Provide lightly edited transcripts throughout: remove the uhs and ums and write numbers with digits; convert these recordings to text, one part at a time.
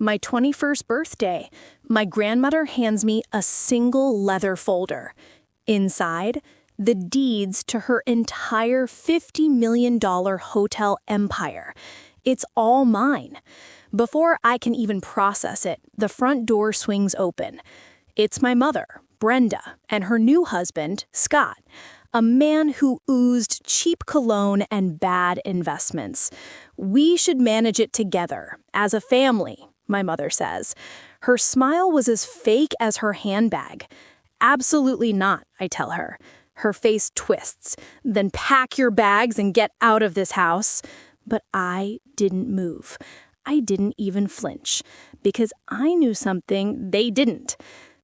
My 21st birthday, my grandmother hands me a single leather folder. Inside, the deeds to her entire $50 million hotel empire. It's all mine. Before I can even process it, the front door swings open. It's my mother, Brenda, and her new husband, Scott, a man who oozed cheap cologne and bad investments. We should manage it together, as a family, my mother says. Her smile was as fake as her handbag. Absolutely not, I tell her. Her face twists. Then pack your bags and get out of this house. But I didn't move. I didn't even flinch, because I knew something they didn't.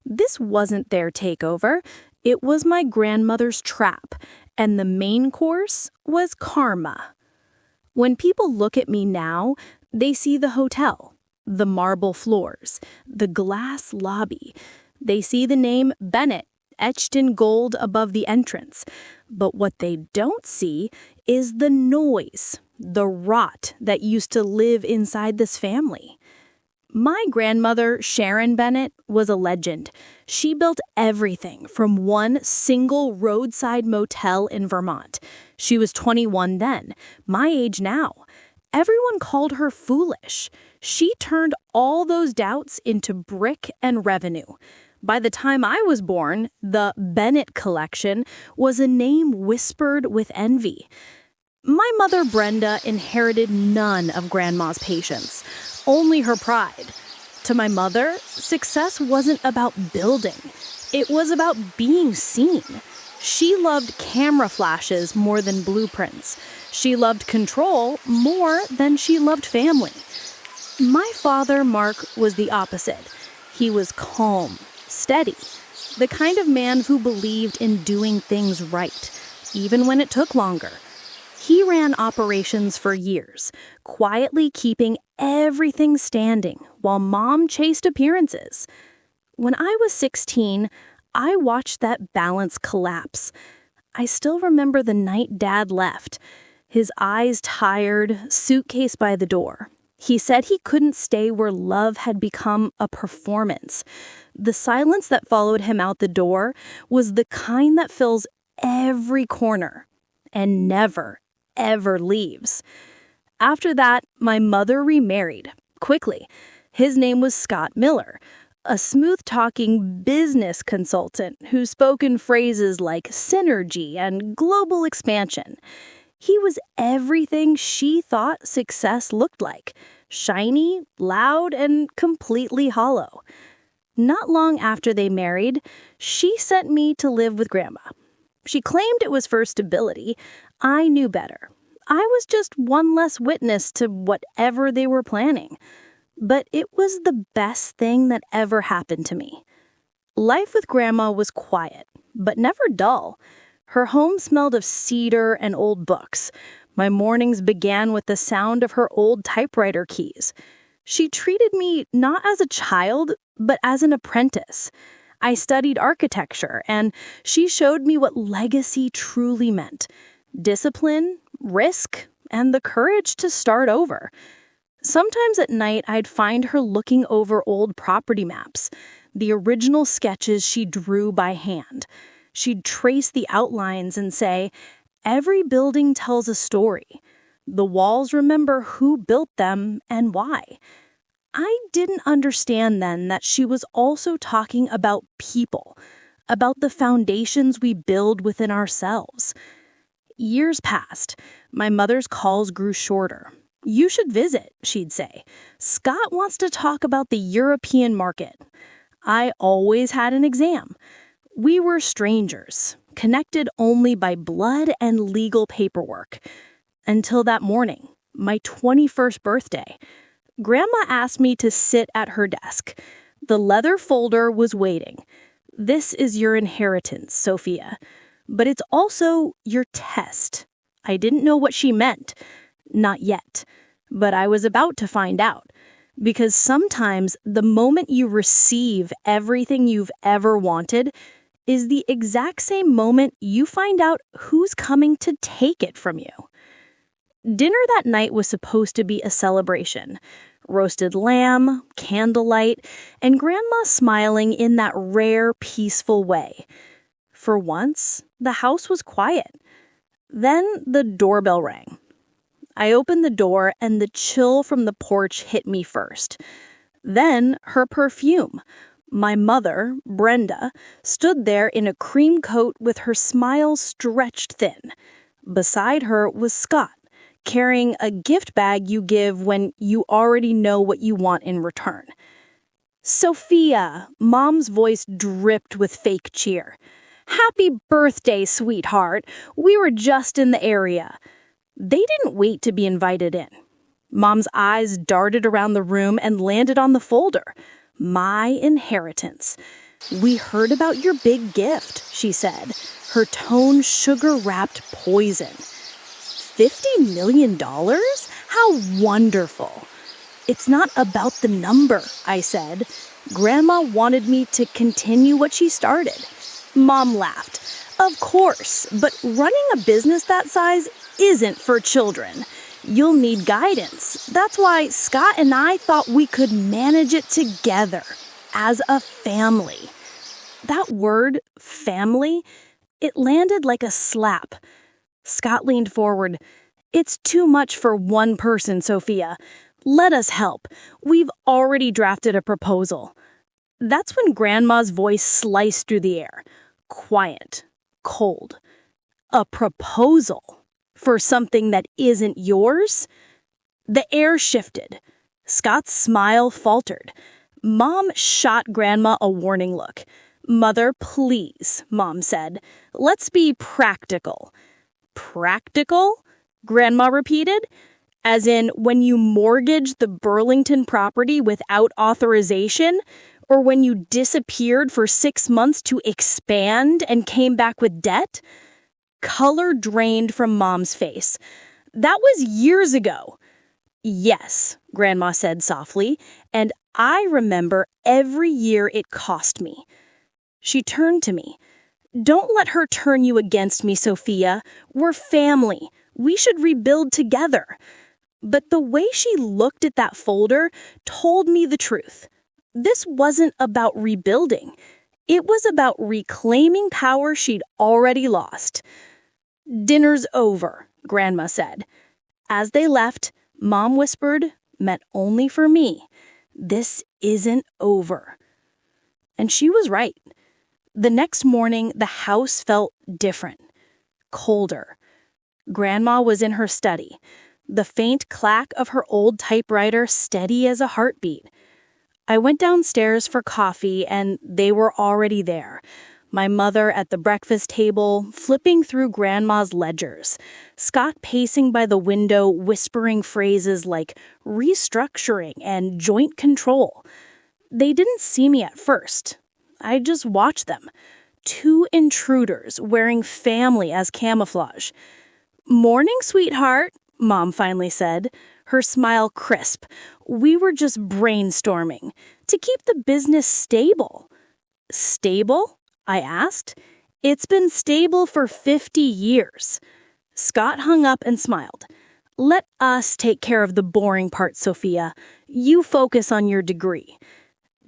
This wasn't their takeover. It was my grandmother's trap, and the main course was karma. When people look at me now, they see the hotel, the marble floors, the glass lobby. They see the name Bennett etched in gold above the entrance. But what they don't see is the noise, the rot that used to live inside this family. My grandmother, Sharon Bennett, was a legend. She built everything from one single roadside motel in Vermont. She was 21 then, my age now. Everyone called her foolish. She turned all those doubts into brick and revenue. By the time I was born, the Bennett collection was a name whispered with envy. My mother, Brenda, inherited none of Grandma's patience, only her pride. To my mother, success wasn't about building. It was about being seen. She loved camera flashes more than blueprints. She loved control more than she loved family. My father, Mark, was the opposite. He was calm, steady, the kind of man who believed in doing things right, even when it took longer. He ran operations for years, quietly keeping everything standing while Mom chased appearances. When I was 16, I watched that balance collapse. I still remember the night Dad left, his eyes tired, suitcase by the door. He said he couldn't stay where love had become a performance. The silence that followed him out the door was the kind that fills every corner and never, ever leaves. After that, my mother remarried, quickly. His name was Scott Miller, a smooth-talking business consultant who spoke in phrases like synergy and global expansion. He was everything she thought success looked like, shiny, loud, and completely hollow. Not long after they married, she sent me to live with Grandma. She claimed it was for stability. I knew better. I was just one less witness to whatever they were planning. But it was the best thing that ever happened to me. Life with Grandma was quiet, but never dull. Her home smelled of cedar and old books. My mornings began with the sound of her old typewriter keys. She treated me not as a child, but as an apprentice. I studied architecture, and she showed me what legacy truly meant. Discipline, risk, and the courage to start over. Sometimes at night, I'd find her looking over old property maps, the original sketches she drew by hand. She'd trace the outlines and say, "Every building tells a story. The walls remember who built them and why." I didn't understand then that she was also talking about people, about the foundations we build within ourselves. Years passed. My mother's calls grew shorter. "You should visit," she'd say. "Scott wants to talk about the European market." I always had an exam. We were strangers, connected only by blood and legal paperwork. Until that morning, my 21st birthday. Grandma asked me to sit at her desk. The leather folder was waiting. "This is your inheritance, Sophia. But it's also your test." I didn't know what she meant. Not yet. But I was about to find out. Because sometimes the moment you receive everything you've ever wanted is the exact same moment you find out who's coming to take it from you. Dinner that night was supposed to be a celebration. roasted lamb, candlelight, and Grandma smiling in that rare, peaceful way. For once, the house was quiet. Then the doorbell rang. I opened the door and the chill from the porch hit me first. Then her perfume. My mother, Brenda, stood there in a cream coat with her smile stretched thin. Beside her was Scott, carrying a gift bag you give when you already know what you want in return. "Sophia," Mom's voice dripped with fake cheer. "Happy birthday, sweetheart. We were just in the area." They didn't wait to be invited in. Mom's eyes darted around the room and landed on the folder. My inheritance. "We heard about your big gift," she said, her tone sugar-wrapped poison. $50 million? How wonderful. "It's not about the number," I said. Grandma wanted me to continue what she started. Mom laughed. "Of course, but running a business that size isn't for children. You'll need guidance. That's why Scott and I thought we could manage it together, as a family." That word, family, it landed like a slap. Scott leaned forward. "It's too much for one person, Sophia. Let us help. We've already drafted a proposal." That's when Grandma's voice sliced through the air. Quiet, cold. "A proposal? For something that isn't yours?" The air shifted. Scott's smile faltered. Mom shot Grandma a warning look. "Mother, please," Mom said. "Let's be practical." "Practical?" Grandma repeated. "As in when you mortgaged the Burlington property without authorization? Or when you disappeared for 6 months to expand and came back with debt?" Color drained from Mom's face. "That was years ago." "Yes," Grandma said softly, "and I remember every year it cost me." She turned to me. "Don't let her turn you against me, Sophia. We're family. We should rebuild together." But the way she looked at that folder told me the truth. This wasn't about rebuilding. It was about reclaiming power she'd already lost. "Dinner's over," Grandma said. As they left, Mom whispered, meant only for me, "This isn't over." And she was right. The next morning, the house felt different, colder. Grandma was in her study, the faint clack of her old typewriter steady as a heartbeat. I went downstairs for coffee, and they were already there. My mother at the breakfast table, flipping through Grandma's ledgers. Scott pacing by the window, whispering phrases like restructuring and joint control. They didn't see me at first. I just watched them. 2 intruders wearing family as camouflage. "Morning, sweetheart," Mom finally said, her smile crisp. "We were just brainstorming to keep the business stable." "Stable?" I asked. "It's been stable for 50 years. Scott hung up and smiled. "Let us take care of the boring part, Sophia. You focus on your degree."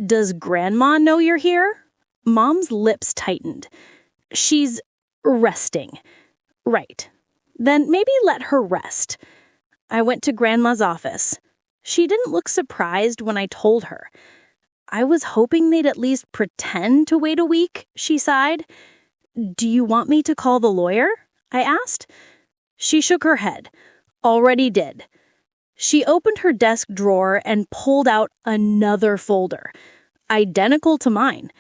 "Does Grandma know you're here?" Mom's lips tightened. "She's resting." "Right. Then maybe let her rest." I went to Grandma's office. She didn't look surprised when I told her. "I was hoping they'd at least pretend to wait a week," she sighed. "Do you want me to call the lawyer?" I asked. She shook her head. "Already did." She opened her desk drawer and pulled out another folder, identical to mine.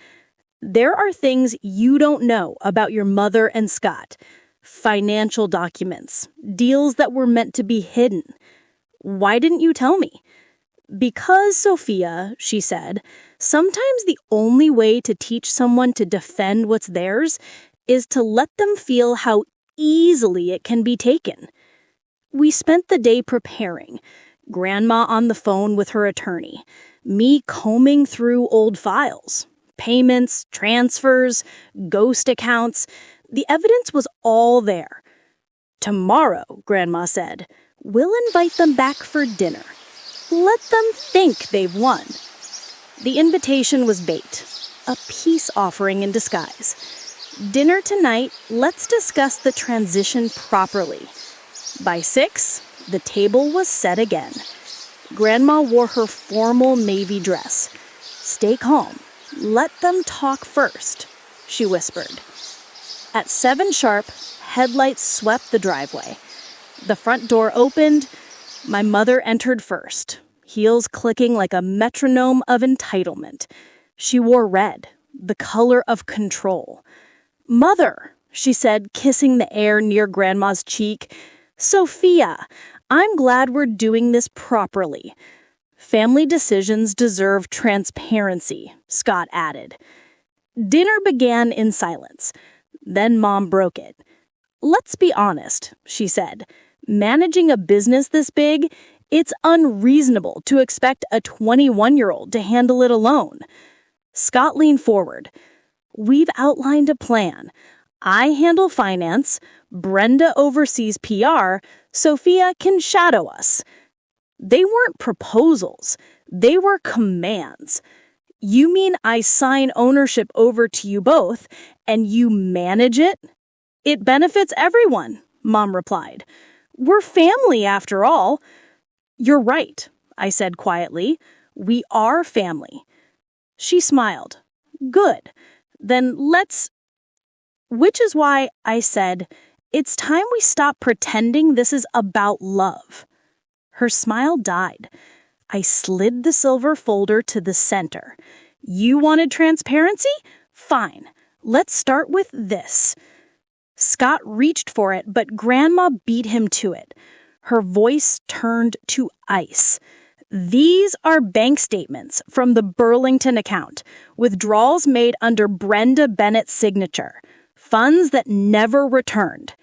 "There are things you don't know about your mother and Scott. Financial documents, deals that were meant to be hidden. Why didn't you tell me?" "Because, Sophia," she said, "sometimes the only way to teach someone to defend what's theirs is to let them feel how easily it can be taken." We spent the day preparing. Grandma on the phone with her attorney. Me combing through old files. Payments, transfers, ghost accounts. The evidence was all there. "Tomorrow," Grandma said, "we'll invite them back for dinner." Let them think they've won. The invitation was bait, a peace offering in disguise. Dinner tonight, let's discuss the transition properly. By 6, the table was set again. Grandma wore her formal navy dress. "Stay calm. Let them talk first," she whispered. At 7 sharp, headlights swept the driveway. The front door opened. My mother entered first, heels clicking like a metronome of entitlement. She wore red, the color of control. "Mother," she said, kissing the air near Grandma's cheek. "Sophia, I'm glad we're doing this properly. Family decisions deserve transparency," Scott added. Dinner began in silence. Then Mom broke it. "Let's be honest," she said. "Managing a business this big, it's unreasonable to expect a 21-year-old to handle it alone." Scott leaned forward. "We've outlined a plan. I handle finance, Brenda oversees PR, Sophia can shadow us." They weren't proposals. They were commands. "You mean I sign ownership over to you both, and you manage it?" "It benefits everyone," Mom replied. "We're family after all." "You're right," I said quietly. "We are family." She smiled. "Good. Then let's—" Which is why I said, "It's time we stop pretending this is about love." Her smile died. I slid the silver folder to the center. "You wanted transparency? Fine. Let's start with this." Scott reached for it, but Grandma beat him to it. Her voice turned to ice. "These are bank statements from the Burlington account, withdrawals made under Brenda Bennett's signature, funds that never returned.